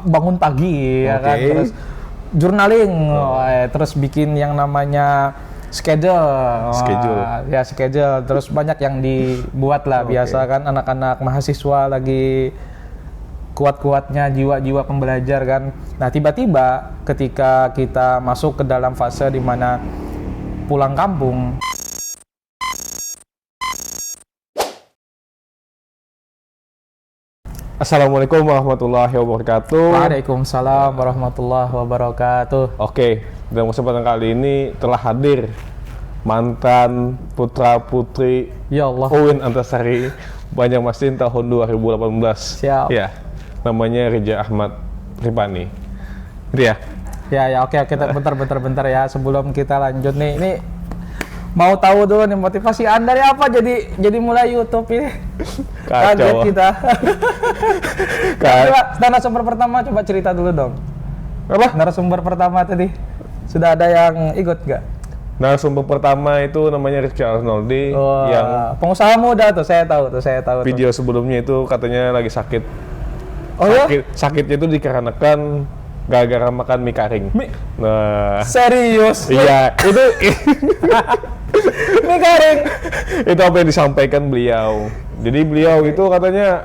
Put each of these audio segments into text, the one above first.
bangun pagi ya kan, terus journaling, terus bikin yang namanya schedule, terus banyak yang dibuat lah. Biasa kan anak-anak mahasiswa lagi kuat-kuatnya jiwa-jiwa pembelajar kan. Nah tiba-tiba ketika kita masuk ke dalam fase di mana pulang kampung. Assalamualaikum warahmatullahi wabarakatuh. Waalaikumsalam warahmatullahi wabarakatuh. Oke, dalam kesempatan kali ini telah hadir mantan putra putri Ya Allah. UIN Antasari Banjarmasin tahun 2018. Siap. Ya, namanya Rija Ahmad Ripani. Gitu ya? Ya, oke, bentar ya. Sebelum kita lanjut nih, ini mau tahu dulu nih motivasi Anda nih apa jadi mulai YouTube ini? Kaget kita. Narasumber pertama coba cerita dulu dong. Apa? Narasumber pertama tadi sudah ada yang ikut nggak? Narasumber pertama itu namanya Rizky Arnoldi, yang pengusaha muda tuh, saya tahu. Video sebelumnya itu katanya lagi sakit. Oh ya? Sakitnya itu dikarenakan gara-gara makan mie kering. Nah, serius? Iya, itu mie kering. Itu apa yang disampaikan beliau. Jadi beliau itu katanya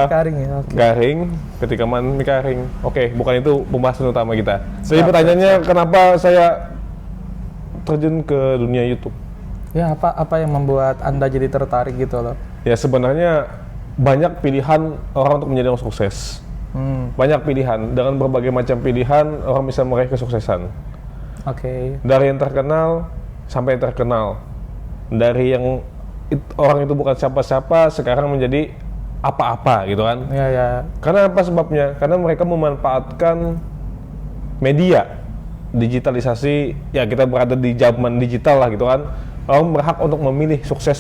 garing ya, garing ketika makan mie kering. Oke, bukan itu pembahasan utama kita. Jadi pertanyaannya kenapa saya terjun ke dunia YouTube? Ya, apa yang membuat Anda jadi tertarik gitu loh? Ya sebenarnya banyak pilihan orang untuk menjadi orang sukses. Banyak pilihan, dengan berbagai macam pilihan orang bisa meraih kesuksesan. Oke. Dari yang terkenal sampai yang terkenal, dari yang orang itu bukan siapa-siapa sekarang menjadi apa-apa gitu kan? Ya. Karena apa sebabnya? Karena mereka memanfaatkan media, digitalisasi. Ya kita berada di zaman digital lah gitu kan. Orang berhak untuk memilih sukses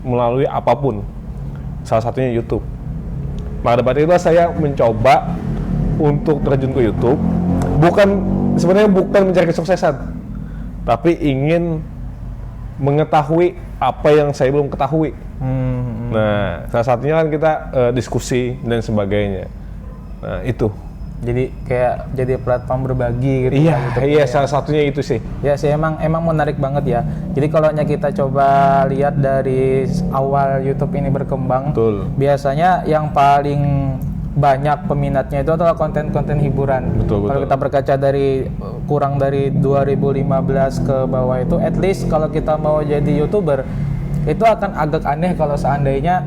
melalui apapun. Salah satunya YouTube. Maka dari itu saya mencoba untuk terjun ke YouTube, sebenarnya bukan mencari kesuksesan, tapi ingin mengetahui apa yang saya belum ketahui. Nah, salah satunya kan kita diskusi dan sebagainya. Nah, itu. Jadi kayak jadi platform berbagi gitu. Iya, salah satunya itu sih. Ya sih, emang menarik banget ya. Jadi kalau kita coba lihat dari awal YouTube ini berkembang, betul, biasanya yang paling banyak peminatnya itu adalah konten-konten hiburan. Betul. Kalau kita berkaca dari kurang dari 2015 ke bawah itu, at least kalau kita mau jadi YouTuber, itu akan agak aneh kalau seandainya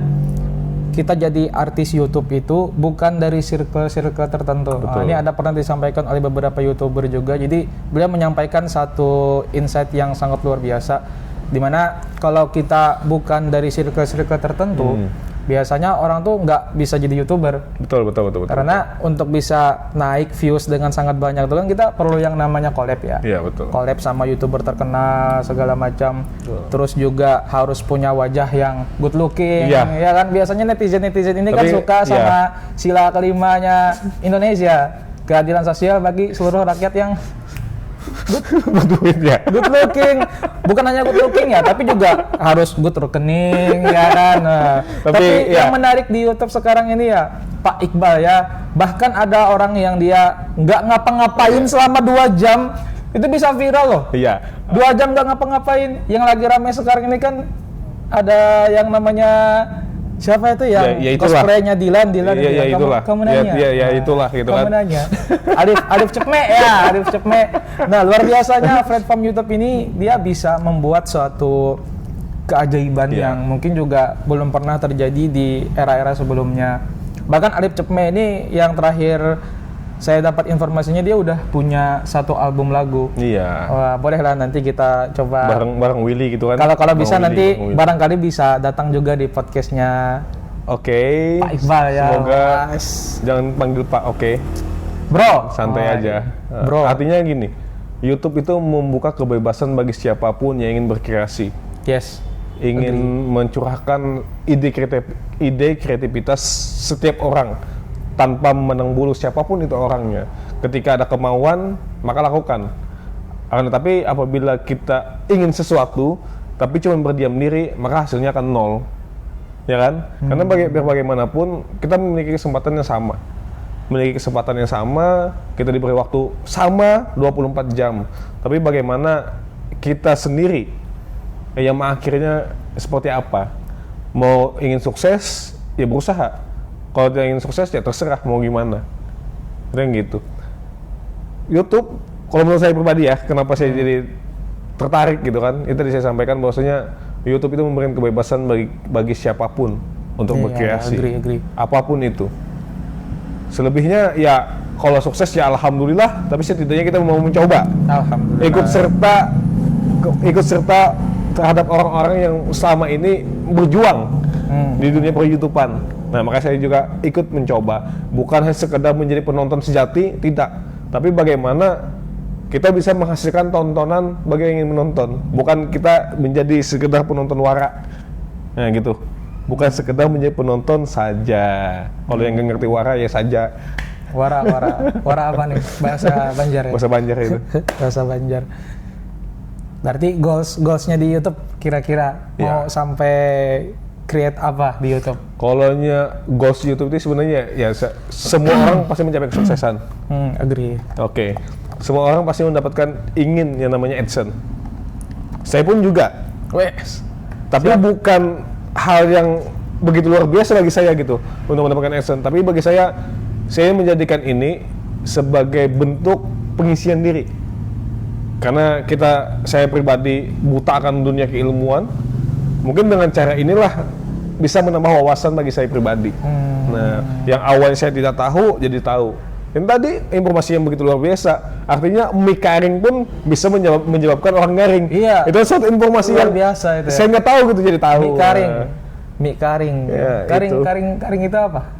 kita jadi artis YouTube itu bukan dari circle-circle tertentu. Ini ada pernah disampaikan oleh beberapa YouTuber juga. Jadi beliau menyampaikan satu insight yang sangat luar biasa, dimana kalau kita bukan dari circle-circle tertentu, biasanya orang tuh nggak bisa jadi YouTuber. Betul. Karena untuk bisa naik views dengan sangat banyak itu kan kita perlu yang namanya collab ya. Iya, betul. Collab sama YouTuber terkenal segala macam. Terus juga harus punya wajah yang good looking. Iya. Ya kan biasanya netizen ini kan suka sama sila kelimanya Indonesia, keadilan sosial bagi seluruh rakyat yang good looking. Bukan hanya good looking ya, tapi juga harus good rekening ya kan. Tapi yang menarik di YouTube sekarang ini ya Pak Iqbal ya, bahkan ada orang yang dia nggak ngapa-ngapain selama 2 jam itu bisa viral loh. Iya. 2 jam nggak ngapa-ngapain. Yang lagi ramai sekarang ini kan ada yang namanya siapa itu ya? Cosplaynya Dilan ya, itulah. Kamu nanya. Ya, itulah gitu kan. Kamu nanya. Arif Cepme. Nah, luar biasanya platform YouTube ini dia bisa membuat suatu keajaiban yang mungkin juga belum pernah terjadi di era-era sebelumnya. Bahkan Arif Cepme ini yang terakhir saya dapat informasinya dia udah punya 1 album lagu. Iya. Wah, bolehlah nanti kita coba bareng Willy gitu kan. Kalau bisa nanti barangkali bisa datang juga di podcastnya. Oke. Pak Iqbal ya. Semoga jangan panggil Pak. Oke. Bro, santai aja. Bro. Artinya gini, YouTube itu membuka kebebasan bagi siapapun yang ingin berkreasi. Yes. Ingin mencurahkan ide kreativitas setiap orang. Tanpa menang bulu siapapun itu orangnya. Ketika ada kemauan, maka lakukan. Tapi apabila kita ingin sesuatu, tapi cuma berdiam diri, maka hasilnya akan 0. Ya kan? Karena bagaimanapun, kita memiliki kesempatan yang sama. memiliki kesempatan yang sama, kita diberi waktu sama 24 jam. Tapi bagaimana kita sendiri yang akhirnya seperti apa? Mau ingin sukses, ya berusaha. Kalau tidak ingin sukses, ya terserah mau gimana. Itu yang gitu. YouTube, kalau menurut saya pribadi ya, kenapa saya jadi tertarik gitu kan? Itu tadi saya sampaikan bahwasanya YouTube itu memberikan kebebasan bagi siapapun untuk berkreasi. Agree. Apapun itu. Selebihnya ya kalau sukses ya alhamdulillah, tapi setidaknya kita mau mencoba. Alhamdulillah. Ikut serta terhadap orang-orang yang selama ini berjuang di dunia per-YouTubean. Nah, makanya saya juga ikut mencoba. Bukan hanya sekedar menjadi penonton sejati, tidak. Tapi bagaimana kita bisa menghasilkan tontonan bagi yang ingin menonton. Bukan kita menjadi sekedar penonton wara. Nah, gitu. Bukan sekedar menjadi penonton saja. Kalau yang nggak ngerti wara ya saja. Wara apa nih? Bahasa Banjar ya? Bahasa Banjar itu. Bahasa Banjar. Berarti goalsnya di YouTube kira-kira mau sampai create apa di YouTube? Kalau-nya goals YouTube itu sebenarnya ya semua orang pasti mencapai kesuksesan. Agree. Oke. Semua orang pasti mendapatkan ingin yang namanya AdSense. Saya pun juga. Wes. Tapi bukan hal yang begitu luar biasa bagi saya gitu untuk mendapatkan AdSense. Tapi bagi saya menjadikan ini sebagai bentuk pengisian diri. Karena saya pribadi buta akan dunia keilmuan, mungkin dengan cara inilah bisa menambah wawasan bagi saya pribadi. Nah, yang awalnya saya tidak tahu, jadi tahu. Yang tadi informasi yang begitu luar biasa, artinya mie garing pun bisa menyebabkan orang garing. Iya. Itu satu informasi luar yang biasa itu. Saya nggak tahu gitu jadi tahu. Mie karing. Ya, Karing itu apa?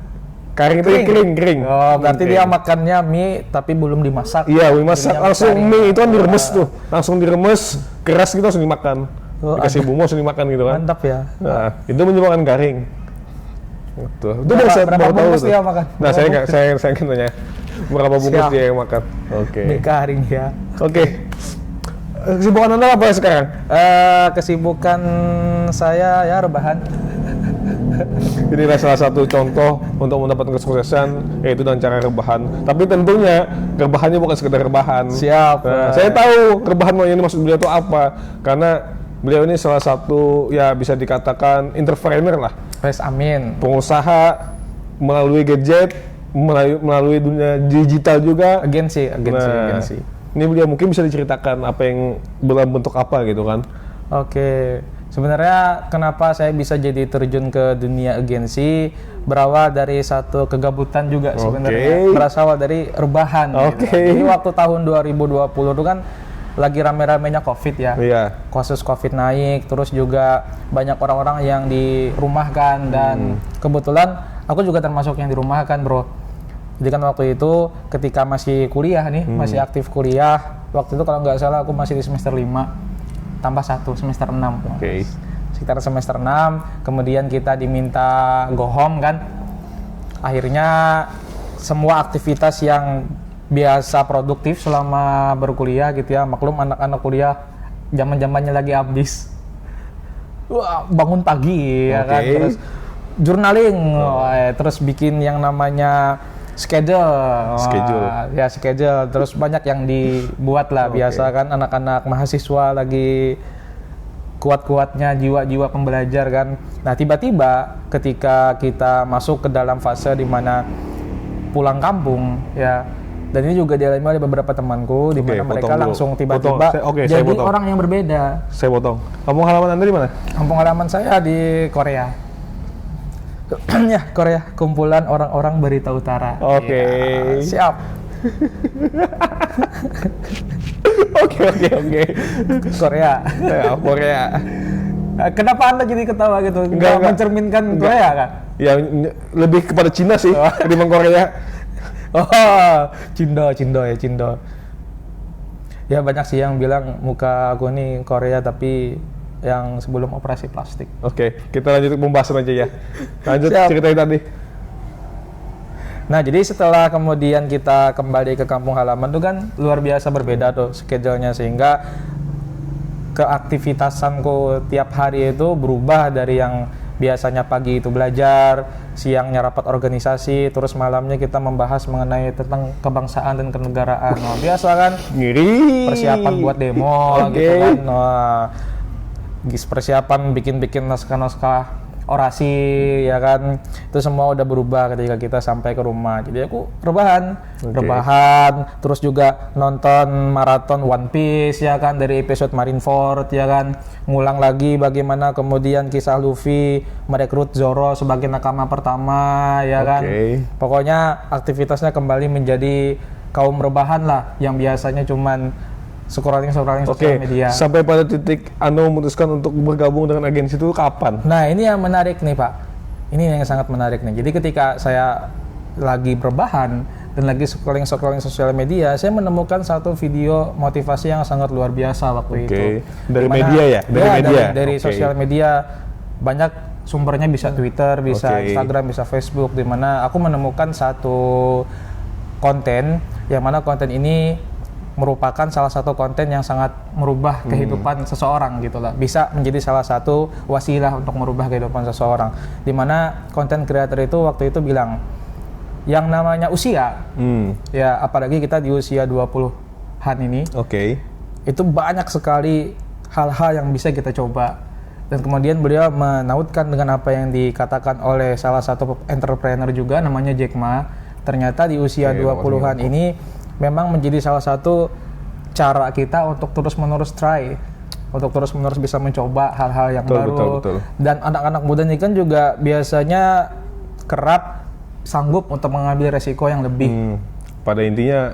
Karing itu kering. Oh, berarti dia makannya mie tapi belum dimasak. Iya, dimasak langsung karing. Mie itu kan diremes tuh. Langsung diremes, keras gitu langsung dimakan. Dikasih bumbu langsung dimakan gitu kan. Mantap ya. Nah, itu menyebabkan garing. Betul. Itu berapa bungkus dia makan? Nah, saya nggak nanya berapa bungkus dia yang makan. Oke. Mie karing ya. Oke. Kesibukan Anda apa sekarang? Kesibukan saya ya rebahan. Inilah salah satu contoh untuk mendapatkan kesuksesan, yaitu dengan cara rebahan. Tapi tentunya rebahannya bukan sekedar rebahan. Siap. Nah, saya tahu rebahan yang dimaksud beliau itu apa, karena beliau ini salah satu ya bisa dikatakan entrepreneur lah. Wes, amin. Pengusaha melalui gadget, melalui dunia digital juga. Agensi. Ini beliau mungkin bisa diceritakan apa yang dalam bentuk apa gitu kan? Oke. Sebenarnya kenapa saya bisa jadi terjun ke dunia agensi berawal dari satu kegabutan juga sebenarnya. Berasal dari rebahan. Gitu. Jadi waktu tahun 2020 itu kan lagi rame-ramenya COVID ya. Iya. Kasus COVID naik, terus juga banyak orang-orang yang dirumahkan dan kebetulan aku juga termasuk yang dirumahkan, Bro. Jadi kan waktu itu ketika masih kuliah nih, masih aktif kuliah. Waktu itu kalau nggak salah aku masih di semester 5. Tambah 1, semester 6. Sekitar semester 6, kemudian kita diminta go home kan. Akhirnya semua aktivitas yang biasa produktif selama berkuliah gitu ya, maklum anak-anak kuliah zaman-zamannya lagi habis. Wah, bangun pagi ya kan, terus journaling, terus bikin yang namanya schedule, terus banyak yang dibuat lah. Biasa kan anak-anak mahasiswa lagi kuat-kuatnya jiwa-jiwa pembelajar kan. Nah, tiba-tiba ketika kita masuk ke dalam fase di mana pulang kampung ya, dan ini juga dialami oleh beberapa temanku di mana mereka langsung tiba-tiba jadi orang yang berbeda. Saya potong. Kampung halaman Anda di mana? Kampung halaman saya di Korea. Ya, Korea, kumpulan orang-orang Berita Utara. Oke. Ya, siap. Oke. Korea. Ya, Korea. Kenapa Anda jadi ketawa gitu? Enggak mencerminkan Korea kan? Ya, lebih kepada Cina sih ketimbang Korea. Oh, Cindo. Ya banyak sih yang bilang muka aku nih Korea tapi yang sebelum operasi plastik. Oke, kita lanjut pembahasan aja ya. Lanjut ceritain tadi. Nah, jadi setelah kemudian kita kembali ke kampung halaman tuh kan luar biasa berbeda tuh schedule-nya, sehingga keaktivitasanku tiap hari itu berubah dari yang biasanya pagi itu belajar, siangnya rapat organisasi, terus malamnya kita membahas mengenai tentang kebangsaan dan kenegaraan. Nah, biasa kan Ngiri. persiapan buat demo Oke. gitu kan. Nah, persiapan bikin naskah-naskah orasi ya kan, itu semua udah berubah ketika kita sampai ke rumah. Jadi aku rebahan, terus juga nonton maraton One Piece ya kan, dari episode Marineford ya kan, ngulang lagi bagaimana kemudian kisah Luffy merekrut Zoro sebagai nakama pertama ya kan. Pokoknya aktivitasnya kembali menjadi kaum rebahan lah, yang biasanya cuman scrolling sosial media. Sampai pada titik Anu memutuskan untuk bergabung dengan agensi itu kapan? Nah, ini yang menarik nih, Pak. Ini yang sangat menarik nih. Jadi ketika saya lagi berbahan dan lagi scrolling sosial media, saya menemukan satu video motivasi yang sangat luar biasa waktu itu. Dari media ya? Dari sosial media. Banyak sumbernya, bisa Twitter, bisa Instagram, bisa Facebook, di mana aku menemukan satu konten yang mana konten ini merupakan salah satu konten yang sangat merubah kehidupan seseorang gitu lah. Bisa menjadi salah satu wasilah untuk merubah kehidupan seseorang. Dimana konten creator itu waktu itu bilang, yang namanya usia, ya apalagi kita di usia 20-an ini, itu banyak sekali hal-hal yang bisa kita coba. Dan kemudian beliau menautkan dengan apa yang dikatakan oleh salah satu entrepreneur juga, namanya Jack Ma. Ternyata di usia 20-an ini memang menjadi salah satu cara kita untuk terus-menerus untuk terus-menerus bisa mencoba hal-hal yang baru. Dan anak-anak muda ini kan juga biasanya kerap sanggup untuk mengambil resiko yang lebih. Pada intinya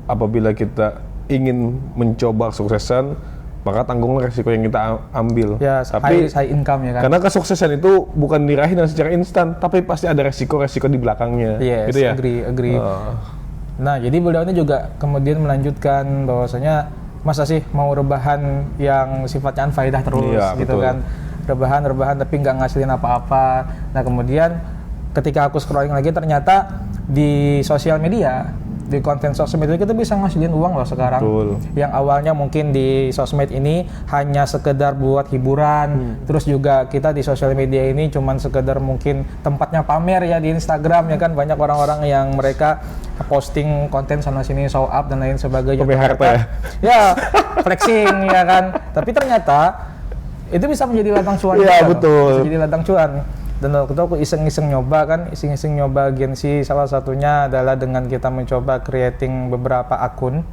apabila kita ingin mencoba kesuksesan, maka tanggunglah resiko yang kita ambil. Ya, tapi high income ya kan. Karena kesuksesan itu bukan diraih dengan secara instan, tapi pasti ada resiko-resiko di belakangnya. Yes, gitu ya? agree. Nah, jadi beliau ini juga kemudian melanjutkan bahwasanya masa sih mau rebahan yang sifatnya anfaedah terus gitu kan. Rebahan tapi nggak ngasilin apa-apa. Nah, kemudian ketika aku scrolling lagi, ternyata di sosial media, di konten sosmed itu kita bisa ngasilin uang loh sekarang. Yang awalnya mungkin di sosmed ini hanya sekedar buat hiburan, terus juga kita di sosial media ini cuman sekedar mungkin tempatnya pamer ya di Instagram ya kan, banyak orang-orang yang mereka posting konten sana sini, show up dan lain sebagainya. Ya, flexing ya kan. Tapi ternyata itu bisa menjadi ladang cuan. Iya, betul. Bisa jadi ladang cuan. Dan waktu itu aku iseng-iseng nyoba agensi, salah satunya adalah dengan kita mencoba creating beberapa akun,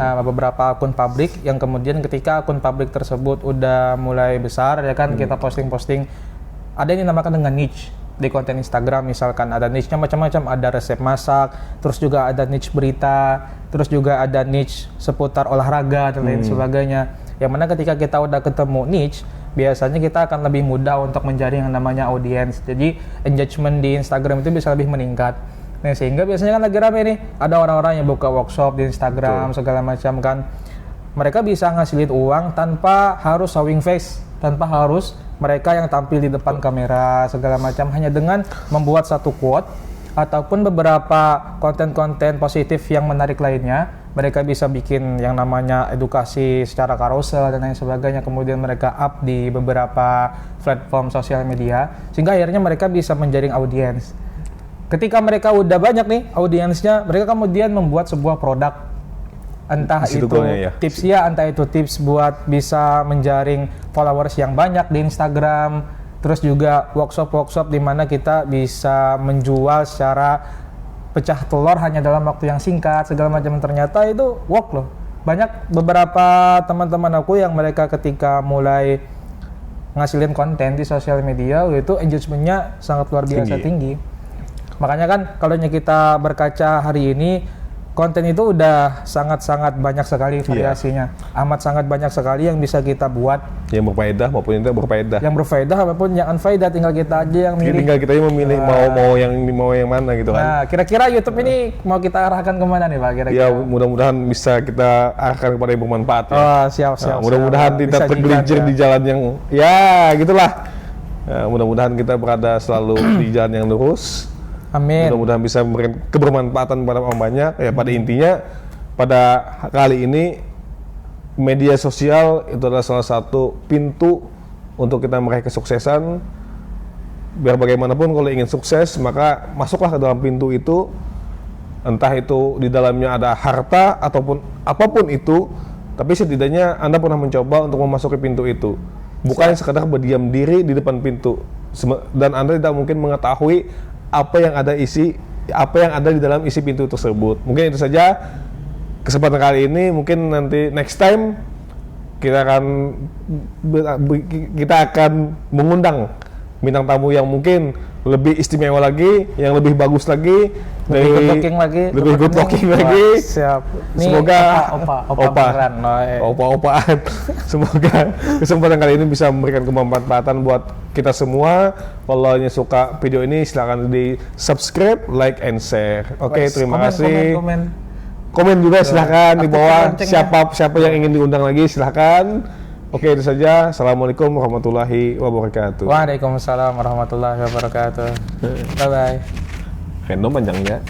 beberapa akun publik, yang kemudian ketika akun publik tersebut udah mulai besar ya kan, kita posting, ada yang dinamakan dengan niche di konten Instagram. Misalkan ada niche-nya macam-macam, ada resep masak, terus juga ada niche berita, terus juga ada niche seputar olahraga dan lain sebagainya. Yang mana ketika kita udah ketemu niche, biasanya kita akan lebih mudah untuk menjaring yang namanya audiens. Jadi engagement di Instagram itu bisa lebih meningkat. Nah, sehingga biasanya kan lagi rame nih, ada orang-orang yang buka workshop di Instagram segala macam kan. Mereka bisa ngasilin uang tanpa harus showing face, tanpa harus mereka yang tampil di depan kamera segala macam, hanya dengan membuat satu quote ataupun beberapa konten-konten positif yang menarik lainnya. Mereka bisa bikin yang namanya edukasi secara carousel dan lain sebagainya, kemudian mereka up di beberapa platform sosial media, sehingga akhirnya mereka bisa menjaring audiens. Ketika mereka udah banyak nih audiensnya, mereka kemudian membuat sebuah produk, entah itu tips entah itu tips buat bisa menjaring followers yang banyak di Instagram, terus juga workshop di mana kita bisa menjual secara pecah telur hanya dalam waktu yang singkat segala macam. Ternyata itu work loh. Banyak beberapa teman-teman aku yang mereka ketika mulai ngasilin konten di sosial media itu engagementnya sangat luar biasa tinggi. Makanya kan kalau kita berkaca hari ini, konten itu udah sangat-sangat banyak sekali variasinya. Amat sangat banyak sekali yang bisa kita buat. Yang berfaedah maupun yang tidak berfaedah. Yang berfaedah maupun yang unfaedah, tinggal kita aja yang milih. Tinggal kita yang memilih mau yang mana gitu kan. Nah, kira-kira YouTube ini mau kita arahkan kemana nih Pak? Kira-kira? Ya, mudah-mudahan bisa kita arahkan kepada yang bermanfaat ya. Oh, siap. Mudah-mudahan tidak tergelincir di jalan yang ya gitulah. Ya, mudah-mudahan kita berada selalu di jalan yang lurus. Amin. Mudah-mudahan bisa memberikan kebermanfaatan kepada orang banyak. Ya, pada intinya pada kali ini media sosial itu adalah salah satu pintu untuk kita meraih kesuksesan, biar bagaimanapun kalau ingin sukses maka masuklah ke dalam pintu itu, entah itu di dalamnya ada harta ataupun apapun itu, tapi setidaknya Anda pernah mencoba untuk memasuki pintu itu, bukan sekadar berdiam diri di depan pintu dan Anda tidak mungkin mengetahui apa yang ada di dalam isi pintu tersebut. Mungkin itu saja kesempatan kali ini. Mungkin nanti next time kita akan mengundang bintang tamu yang mungkin lebih istimewa lagi, yang lebih bagus lagi, lebih good looking lagi. Wah, siap. Semoga opa opa-opaan. Semoga kesempatan kali ini bisa memberikan kebermanfaatan buat kita semua. Kalau yang suka video ini silahkan di subscribe, like, and share. Oke, terima kasih. Komen juga silahkan di bawah, siapa yang ingin diundang lagi silahkan. Oke, itu saja. Assalamualaikum warahmatullahi wabarakatuh. Waalaikumsalam warahmatullahi wabarakatuh. Bye bye. Random panjangnya.